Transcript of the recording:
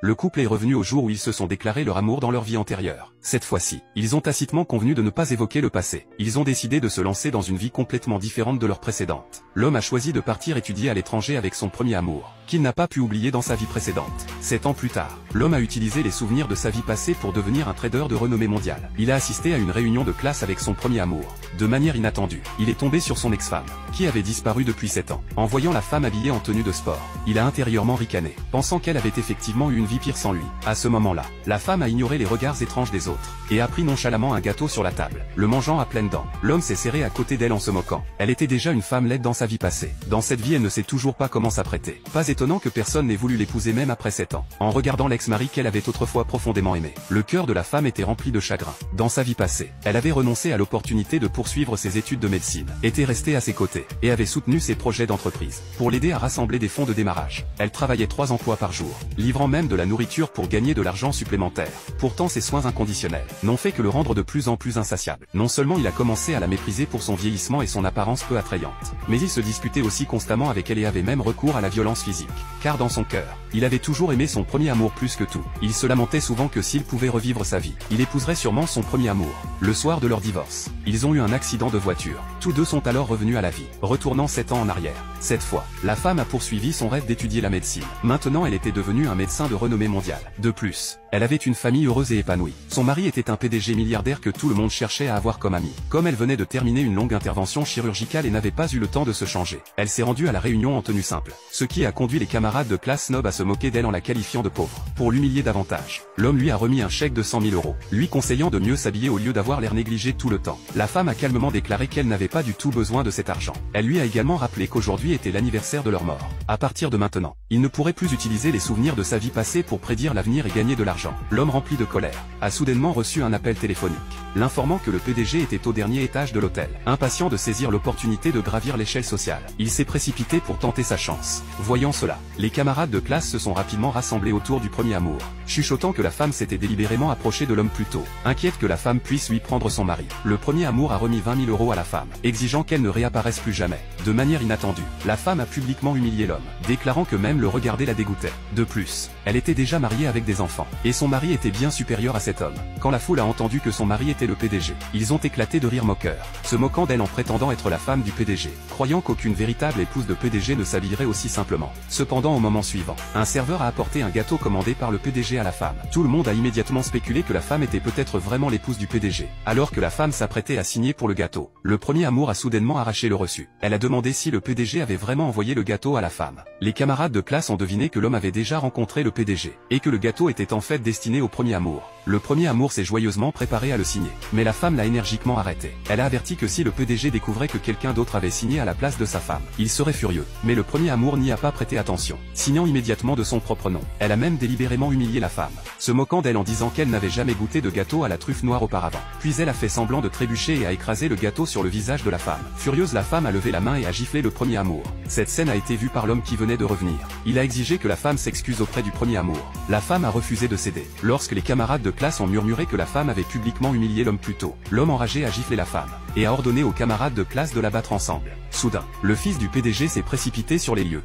Le couple est revenu au jour où ils se sont déclaré leur amour dans leur vie antérieure. Cette fois-ci, ils ont tacitement convenu de ne pas évoquer le passé. Ils ont décidé de se lancer dans une vie complètement différente de leur précédente. L'homme a choisi de partir étudier à l'étranger avec son premier amour, qu'il n'a pas pu oublier dans sa vie précédente. 7 ans plus tard, l'homme a utilisé les souvenirs de sa vie passée pour devenir un trader de renommée mondiale. Il a assisté à une réunion de classe avec son premier amour. De manière inattendue, il est tombé sur son ex-femme, qui avait disparu depuis 7 ans. En voyant la femme habillée en tenue de sport, il a intérieurement ricané, pensant qu'elle avait effectivement eu une vie pire sans lui. À ce moment-là, la femme a ignoré les regards étranges des autres, et a pris nonchalamment un gâteau sur la table, le mangeant à pleines dents. L'homme s'est serré à côté d'elle en se moquant. Elle était déjà une femme laide dans sa vie passée. Dans cette vie, elle ne sait toujours pas comment s'apprêter. Pas étonnant que personne n'ait voulu l'épouser même après 7 ans. En regardant l'ex-mari qu'elle avait autrefois profondément aimé, le cœur de la femme était rempli de chagrin. Dans sa vie passée, elle avait renoncé à l'opportunité de poursuivre ses études de médecine, était restée à ses côtés, et avait soutenu ses projets d'entreprise, pour l'aider à rassembler des fonds de démarrage. Elle travaillait 3 emplois par jour, livrant même de la nourriture pour gagner de l'argent supplémentaire. Pourtant ses soins inconditionnels n'ont fait que le rendre de plus en plus insatiable. Non seulement il a commencé à la mépriser pour son vieillissement et son apparence peu attrayante, mais il se disputait aussi constamment avec elle et avait même recours à la violence physique. Car dans son cœur, il avait toujours aimé son premier amour plus que tout. Il se lamentait souvent que s'il pouvait revivre sa vie, il épouserait sûrement son premier amour. Le soir de leur divorce, ils ont eu un accident de voiture. Tous deux sont alors revenus à la vie, retournant 7 ans en arrière. Cette fois, la femme a poursuivi son rêve d'étudier la médecine. Maintenant elle était devenue un médecin de renommée mondiale. De plus, elle avait une famille heureuse et épanouie. Son mari était un PDG milliardaire que tout le monde cherchait à avoir comme ami. Comme elle venait de terminer une longue intervention chirurgicale et n'avait pas eu le temps de se changer, elle s'est rendue à la réunion en tenue simple, ce qui a conduit les camarades de classe snob à se moquer d'elle en la qualifiant de pauvre. Pour l'humilier davantage, l'homme lui a remis un chèque de 100 000 €, lui conseillant de mieux s'habiller au lieu d'avoir l'air négligé tout le temps. La femme a calmement déclaré qu'elle n'avait pas du tout besoin de cet argent. Elle lui a également rappelé qu'aujourd'hui était l'anniversaire de leur mort. À partir de maintenant, il ne pourrait plus utiliser les souvenirs de sa vie passée pour prédire l'avenir et gagner de l'argent. L'homme rempli de colère a soudainement reçu un appel téléphonique, l'informant que le PDG était au dernier étage de l'hôtel. Impatient de saisir l'opportunité de gravir l'échelle sociale, il s'est précipité pour tenter sa chance. Voyant cela, les camarades de classe se sont rapidement rassemblés autour du premier amour, chuchotant que la femme s'était délibérément approchée de l'homme plus tôt, inquiète que la femme puisse lui prendre son mari. Le premier amour a remis 20 000 € à la femme, exigeant qu'elle ne réapparaisse plus jamais. De manière inattendue, la femme a publiquement humilié l'homme, déclarant que même le regarder la dégoûtait. De plus, elle était déjà mariée avec des enfants, et son mari était bien supérieur à cet homme. Quand la foule a entendu que son mari était le PDG, ils ont éclaté de rire moqueur, se moquant d'elle en prétendant être la femme du PDG, croyant qu'aucune véritable épouse de PDG ne s'habillerait aussi simplement. Cependant au moment suivant, un serveur a apporté un gâteau commandé par le PDG à la femme. Tout le monde a immédiatement spéculé que la femme était peut-être vraiment l'épouse du PDG. Alors que la femme s'apprêtait à signer pour le gâteau, le premier amour a soudainement arraché le reçu. Elle a demandé si le PDG avait vraiment envoyé le gâteau à la femme. Les camarades de classe ont deviné que l'homme avait déjà rencontré le PDG, et que le gâteau était en fait destiné au premier amour. Le premier amour s'est joyeusement préparé à le signer, mais la femme l'a énergiquement arrêté. Elle a averti que si le PDG découvrait que quelqu'un d'autre avait signé à la place de sa femme, il serait furieux. Mais le premier amour n'y a pas prêté attention, signant immédiatement de son propre nom. Elle a même délibérément humilié la femme, se moquant d'elle en disant qu'elle n'avait jamais goûté de gâteau à la truffe noire auparavant. Puis elle a fait semblant de trébucher et a écrasé le gâteau sur le visage de la femme. Furieuse, la femme a levé la main et a giflé le premier amour. Cette scène a été vue par l'homme qui venait de revenir. Il a exigé que la femme s'excuse auprès du premier amour. La femme a refusé de céder. Lorsque les camarades de classe ont murmuré que la femme avait publiquement humilié l'homme plus tôt, l'homme enragé a giflé la femme, et a ordonné aux camarades de classe de la battre ensemble. Soudain, le fils du PDG s'est précipité sur les lieux.